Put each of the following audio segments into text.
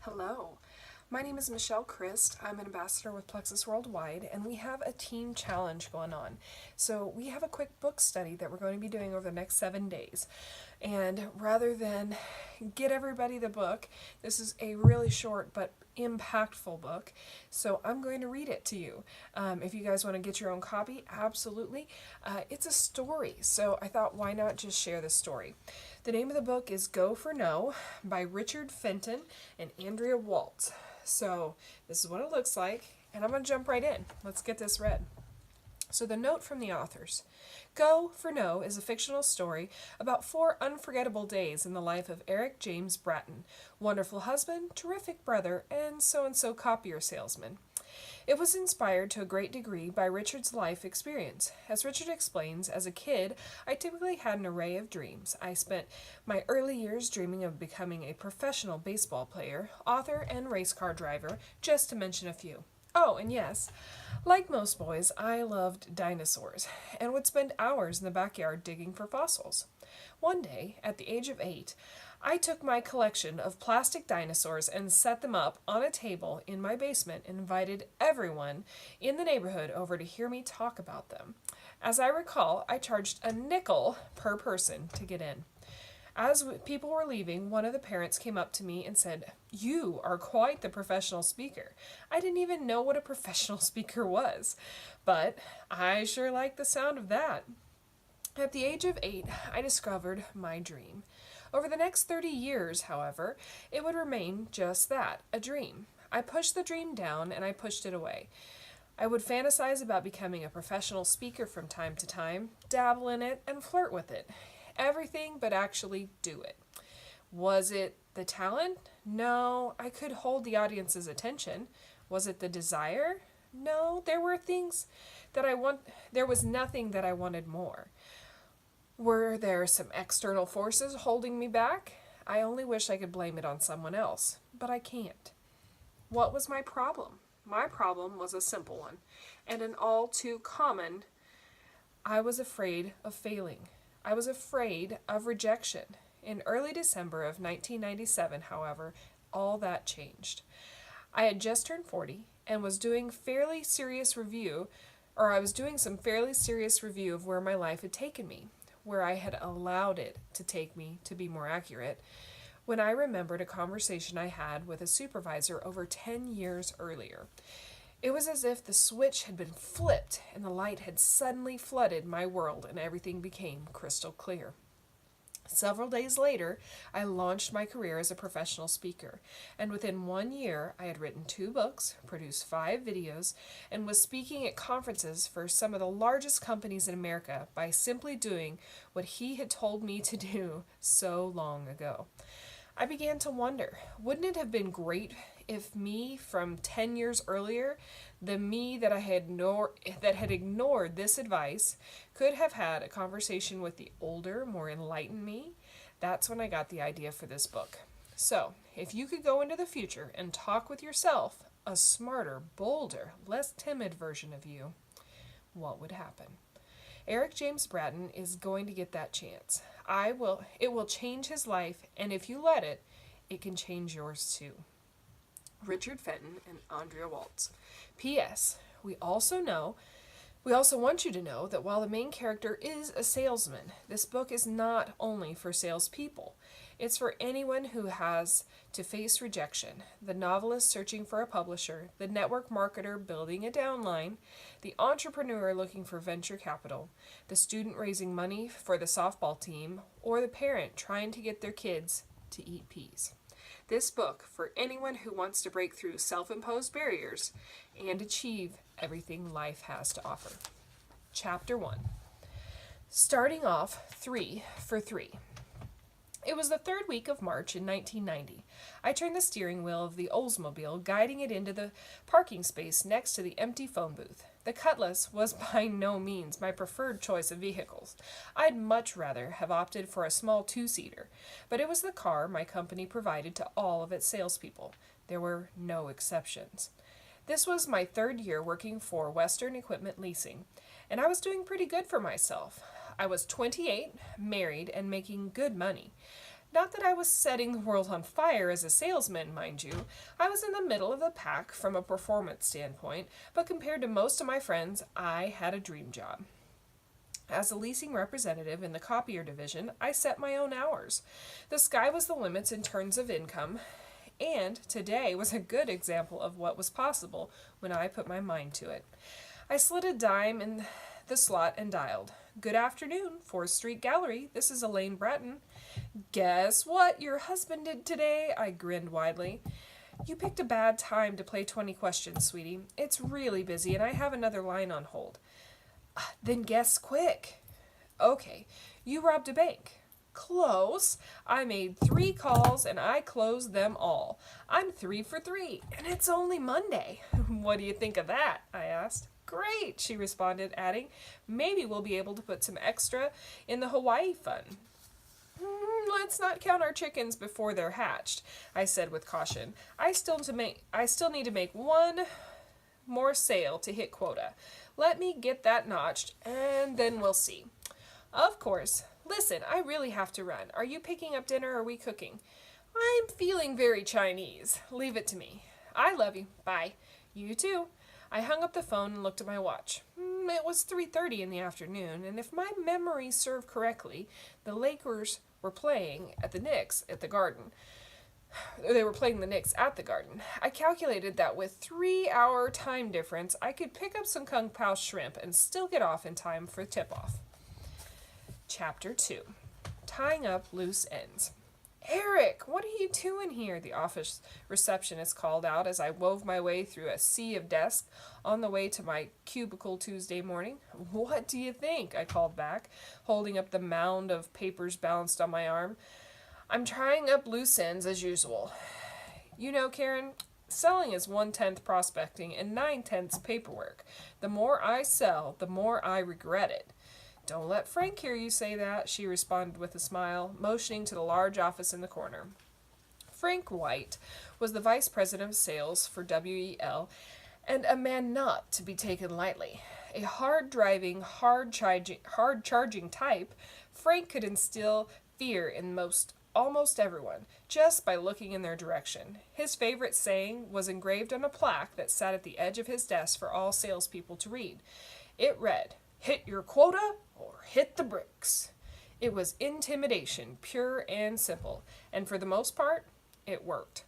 Hello, my name is Michelle Christ. I'm an ambassador with Plexus Worldwide, and we have a team challenge going on. So, we have a quick book study that we're going to be doing over the next 7 days. And rather than get everybody the book, this is a really short but impactful book. So, I'm going to read it to you. If you guys want to get your own copy, absolutely. It's a story, so I thought, why not just share the story? The name of the book is Go for No by Richard Fenton and Andrea Waltz. So this is what it looks like, and I'm going to jump right in. Let's get this read. So the note from the authors. Go for No is a fictional story about 4 unforgettable days in the life of Eric James Bratton, wonderful husband, terrific brother, and so copier salesman. It was inspired to a great degree by Richard's life experience. As Richard explains, as a kid, I typically had an array of dreams. I spent my early years dreaming of becoming a professional baseball player, author, and race car driver, just to mention a few. Oh, and yes, like most boys, I loved dinosaurs and would spend hours in the backyard digging for fossils. One day, at the age of 8, I took my collection of plastic dinosaurs and set them up on a table in my basement and invited everyone in the neighborhood over to hear me talk about them. As I recall, I charged a nickel per person to get in. As people were leaving, one of the parents came up to me and said, "You are quite the professional speaker." I didn't even know what a professional speaker was, but I sure liked the sound of that. At the age of 8, I discovered my dream. Over the next 30 years, however, it would remain just that, a dream. I pushed the dream down and I pushed it away. I would fantasize about becoming a professional speaker from time to time, dabble in it, and flirt with it. Everything but actually do it. Was it the talent? No, I could hold the audience's attention. Was it the desire? No, there were things that there was nothing that I wanted more. Were there some external forces holding me back? I only wish I could blame it on someone else, but I can't. What was my problem? My problem was a simple one, and an all too common. I was afraid of failing. I was afraid of rejection. In early December of 1997, however, all that changed. I had just turned 40 and was doing I was doing some fairly serious review of where my life had taken me, where I had allowed it to take me, to be more accurate, when I remembered a conversation I had with a supervisor over 10 years earlier. It was as if the switch had been flipped and the light had suddenly flooded my world and everything became crystal clear. Several days later, I launched my career as a professional speaker, and within 1 year, I had written 2 books, produced 5 videos, and was speaking at conferences for some of the largest companies in America by simply doing what he had told me to do so long ago. I began to wonder, wouldn't it have been great if me from 10 years earlier, the me that had ignored this advice, could have had a conversation with the older, more enlightened me? That's when I got the idea for this book. So, if you could go into the future and talk with yourself, a smarter, bolder, less timid version of you, what would happen? Eric James Bratton is going to get that chance. It will change his life, and if you let it, it can change yours too. Richard Fenton and Andrea Waltz. P.S. We also want you to know that while the main character is a salesman, this book is not only for salespeople. It's for anyone who has to face rejection, the novelist searching for a publisher, the network marketer building a downline, the entrepreneur looking for venture capital, the student raising money for the softball team, or the parent trying to get their kids to eat peas. This book for anyone who wants to break through self-imposed barriers and achieve everything life has to offer. Chapter 1. Starting off 3 for 3. It was the 3rd week of March in 1990. I turned the steering wheel of the Oldsmobile, guiding it into the parking space next to the empty phone booth. The Cutlass was by no means my preferred choice of vehicles. I'd much rather have opted for a small 2-seater, but it was the car my company provided to all of its salespeople. There were no exceptions. This was my 3rd year working for Western Equipment Leasing, and I was doing pretty good for myself. I was 28, married, and making good money. Not that I was setting the world on fire as a salesman, mind you. I was in the middle of the pack from a performance standpoint, but compared to most of my friends, I had a dream job. As a leasing representative in the copier division, I set my own hours. The sky was the limits in terms of income, and today was a good example of what was possible when I put my mind to it. I slid a dime in the slot and dialed. "Good afternoon, 4th Street Gallery. This is Elaine Bratton." "Guess what your husband did today?" I grinned widely. "You picked a bad time to play 20 questions, sweetie. It's really busy and I have another line on hold." "Then guess quick." "Okay, you robbed a bank." "Close. I made 3 calls and I closed them all. I'm 3 for 3, and it's only Monday." "What do you think of that?" I asked. "Great," she responded, adding, "Maybe we'll be able to put some extra in the Hawaii fund." "Let's not count our chickens before they're hatched," I said with caution. I still need to make one more sale to hit quota. Let me get that notched, and then we'll see. "Of course. Listen, I really have to run. Are you picking up dinner or are we cooking?" "I'm feeling very Chinese. Leave it to me." "I love you. Bye." "You too." I hung up the phone and looked at my watch. It was 3:30 in the afternoon, and if my memory served correctly, the Lakers were playing at the Knicks at the Garden. They were playing the Knicks at the Garden. I calculated that with 3-hour time difference, I could pick up some Kung Pao shrimp and still get off in time for tip-off. Chapter 2. Tying up loose ends. "Eric, what are you doing here?" the office receptionist called out as I wove my way through a sea of desks on the way to my cubicle Tuesday morning. "What do you think?" I called back, holding up the mound of papers balanced on my arm. "I'm tying up loose ends as usual. You know, Karen, selling is 1/10 prospecting and 9/10 paperwork. The more I sell, the more I regret it." "Don't let Frank hear you say that," she responded with a smile, motioning to the large office in the corner. Frank White was the vice president of sales for WEL, and a man not to be taken lightly. A hard-driving, hard-charging type, Frank could instill fear in almost everyone, just by looking in their direction. His favorite saying was engraved on a plaque that sat at the edge of his desk for all salespeople to read. It read, "Hit your quota or hit the bricks." It was intimidation, pure and simple, and for the most part, it worked.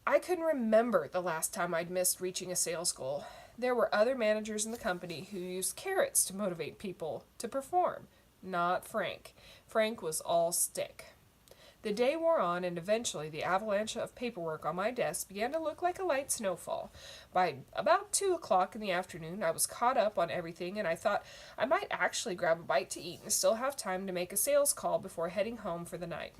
I couldn't remember the last time I'd missed reaching a sales goal. There were other managers in the company who used carrots to motivate people to perform. Not Frank. Frank was all stick. The day wore on, and eventually the avalanche of paperwork on my desk began to look like a light snowfall. By about 2 o'clock in the afternoon, I was caught up on everything, and I thought I might actually grab a bite to eat and still have time to make a sales call before heading home for the night.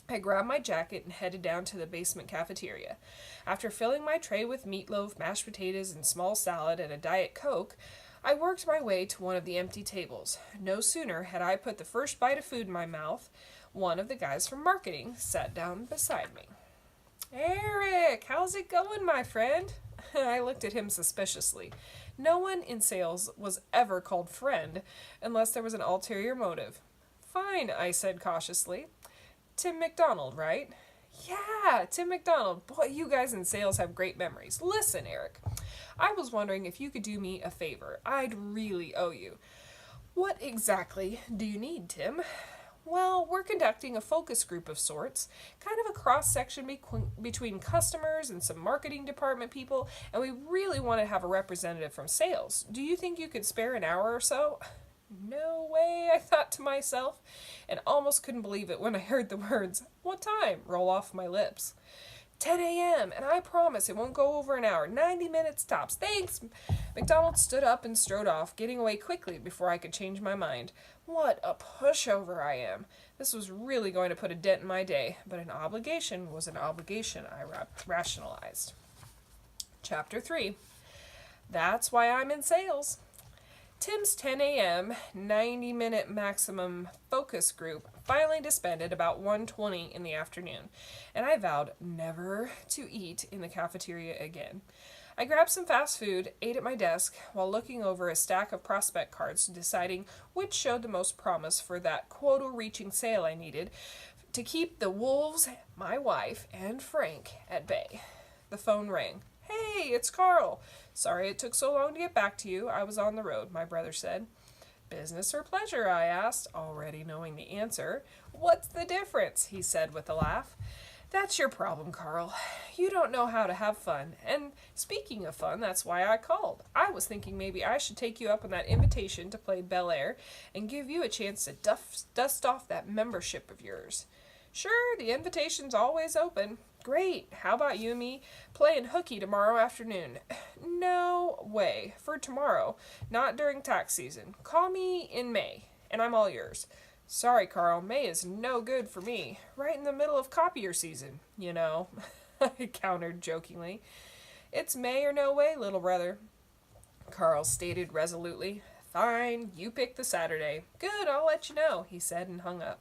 I grabbed my jacket and headed down to the basement cafeteria. After filling my tray with meatloaf, mashed potatoes, and small salad and a Diet Coke, I worked my way to one of the empty tables. No sooner had I put the first bite of food in my mouth, one of the guys from marketing sat down beside me. "Eric, how's it going, my friend?" I looked at him suspiciously. No one in sales was ever called friend unless there was an ulterior motive. "Fine," I said cautiously. "Tim McDonald, right?" "Yeah, Tim McDonald. Boy, you guys in sales have great memories. Listen, Eric, I was wondering if you could do me a favor. I'd really owe you." "What exactly do you need, Tim?" "Well, we're conducting a focus group of sorts, kind of a cross-section between customers and some marketing department people, and we really want to have a representative from sales. Do you think you could spare an hour or so?" No way, I thought to myself, and almost couldn't believe it when I heard the words, "What time?" roll off my lips. 10 a.m., and I promise it won't go over an hour. 90 minutes tops. Thanks. McDonald stood up and strode off, getting away quickly before I could change my mind. What a pushover I am. This was really going to put a dent in my day, but an obligation was an obligation, I rationalized. Chapter 3. That's why I'm in sales. Tim's 10 a.m., 90-minute maximum focus group finally disbanded about 1:20 in the afternoon, and I vowed never to eat in the cafeteria again. I grabbed some fast food, ate at my desk, while looking over a stack of prospect cards, deciding which showed the most promise for that quota-reaching sale I needed to keep the wolves, my wife, and Frank at bay. The phone rang. "Hey, it's Carl. Sorry it took so long to get back to you. I was on the road," my brother said. "Business or pleasure?" I asked, already knowing the answer. "What's the difference?" he said with a laugh. "That's your problem, Carl. You don't know how to have fun. And speaking of fun, that's why I called. I was thinking maybe I should take you up on that invitation to play Bel Air and give you a chance to dust off that membership of yours." "Sure, the invitation's always open." "Great. How about you and me playing hooky tomorrow afternoon?" "No way. For tomorrow. Not during tax season. Call me in May, and I'm all yours." "Sorry, Carl. May is no good for me. Right in the middle of copier season, you know," I countered jokingly. "It's May or no way, little brother," Carl stated resolutely. "Fine. You pick the Saturday." "Good. I'll let you know," he said and hung up.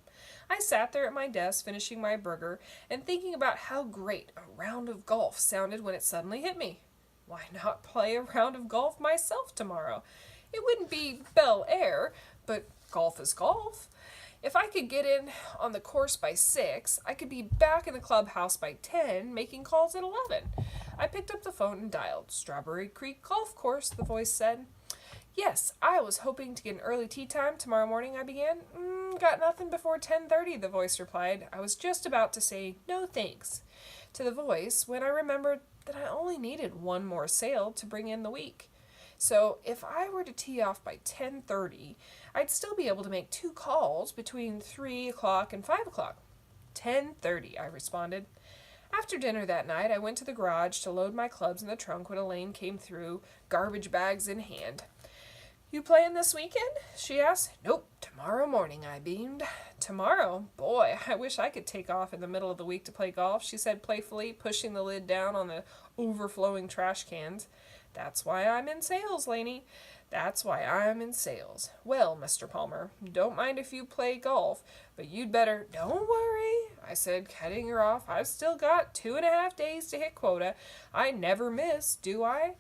I sat there at my desk finishing my burger and thinking about how great a round of golf sounded when it suddenly hit me. Why not play a round of golf myself tomorrow? It wouldn't be Bel Air, but golf is golf. If I could get in on the course by 6, I could be back in the clubhouse by 10, making calls at 11. I picked up the phone and dialed. "Strawberry Creek Golf Course," the voice said. "Yes, I was hoping to get an early tea time tomorrow morning," I began. Got nothing before 10:30, the voice replied. I was just about to say, "No thanks," to the voice when I remembered that I only needed one more sale to bring in the week. So if I were to tee off by 10:30, I'd still be able to make 2 calls between 3 o'clock and 5 o'clock. 10:30, I responded. After dinner that night, I went to the garage to load my clubs in the trunk when Elaine came through, garbage bags in hand. "You playing this weekend?" she asked. "Nope, tomorrow morning," I beamed. "Tomorrow? Boy, I wish I could take off in the middle of the week to play golf," she said playfully, pushing the lid down on the overflowing trash cans. "That's why I'm in sales, Laney. That's why I'm in sales. Well, Mr. Palmer, don't mind if you play golf, but you'd better—" "Don't worry," I said, cutting her off. "I've still got 2.5 days to hit quota. I never miss, do I?"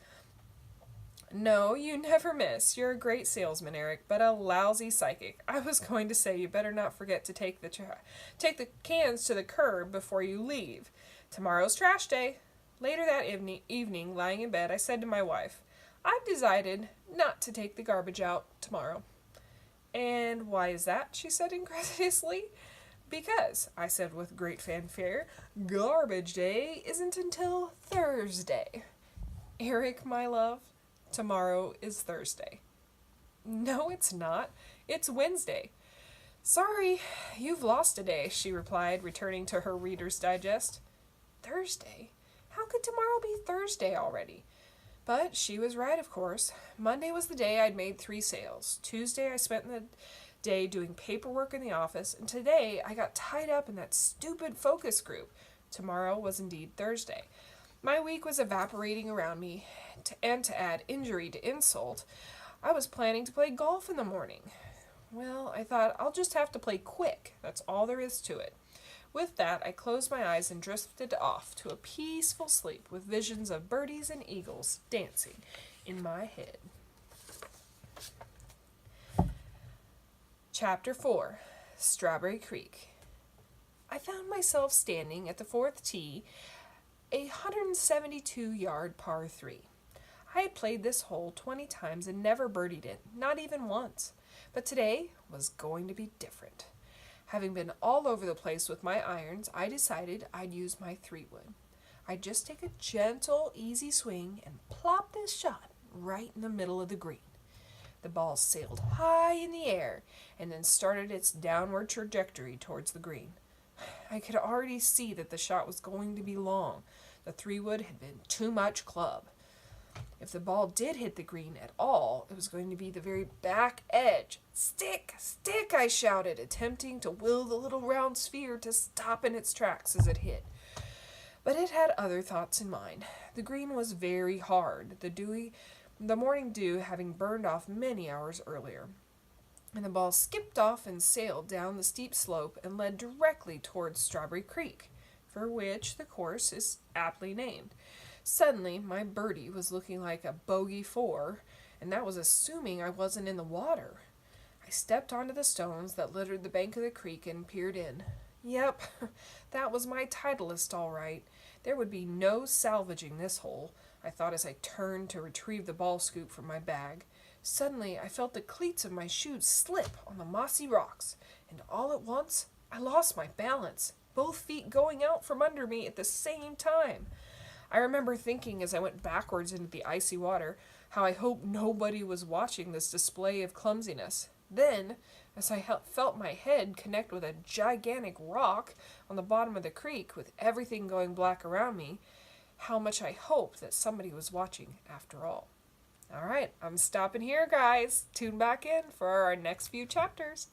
"No, you never miss. You're a great salesman, Eric, but a lousy psychic. I was going to say you better not forget to take the cans to the curb before you leave. Tomorrow's trash day." Later that evening, lying in bed, I said to my wife, "I've decided not to take the garbage out tomorrow." "And why is that?" she said incredulously. "Because," I said with great fanfare, "garbage day isn't until Thursday." "Eric, my love, tomorrow is Thursday." "No, it's not. It's Wednesday." "Sorry, you've lost a day," she replied, returning to her Reader's Digest. Thursday? How could tomorrow be Thursday already? But she was right, of course. Monday was the day I'd made 3 sales. Tuesday I spent the day doing paperwork in the office, and today I got tied up in that stupid focus group. Tomorrow was indeed Thursday. My week was evaporating around me, and to add injury to insult, I was planning to play golf in the morning. Well, I thought I'll just have to play quick. That's all there is to it. With that, I closed my eyes and drifted off to a peaceful sleep with visions of birdies and eagles dancing in my head. Chapter 4. Strawberry Creek. I found myself standing at the 4th tee, a 172-yard par 3. I had played this hole 20 times and never birdied it, not even once. But today was going to be different. Having been all over the place with my irons, I decided I'd use my 3-wood. I'd just take a gentle, easy swing and plop this shot right in the middle of the green. The ball sailed high in the air and then started its downward trajectory towards the green. I could already see that the shot was going to be long. The 3-wood had been too much club. If the ball did hit the green at all, it was going to be the very back edge. "Stick! Stick!" I shouted, attempting to will the little round sphere to stop in its tracks as it hit. But it had other thoughts in mind. The green was very hard, the morning dew having burned off many hours earlier. And the ball skipped off and sailed down the steep slope and led directly towards Strawberry Creek, for which the course is aptly named. Suddenly, my birdie was looking like a bogey 4, and that was assuming I wasn't in the water. I stepped onto the stones that littered the bank of the creek and peered in. Yep, that was my Titleist all right. There would be no salvaging this hole, I thought as I turned to retrieve the ball scoop from my bag. Suddenly, I felt the cleats of my shoes slip on the mossy rocks, and all at once, I lost my balance, both feet going out from under me at the same time. I remember thinking as I went backwards into the icy water how I hoped nobody was watching this display of clumsiness. Then, as I felt my head connect with a gigantic rock on the bottom of the creek with everything going black around me, how much I hoped that somebody was watching after all. All right, I'm stopping here, guys. Tune back in for our next few chapters.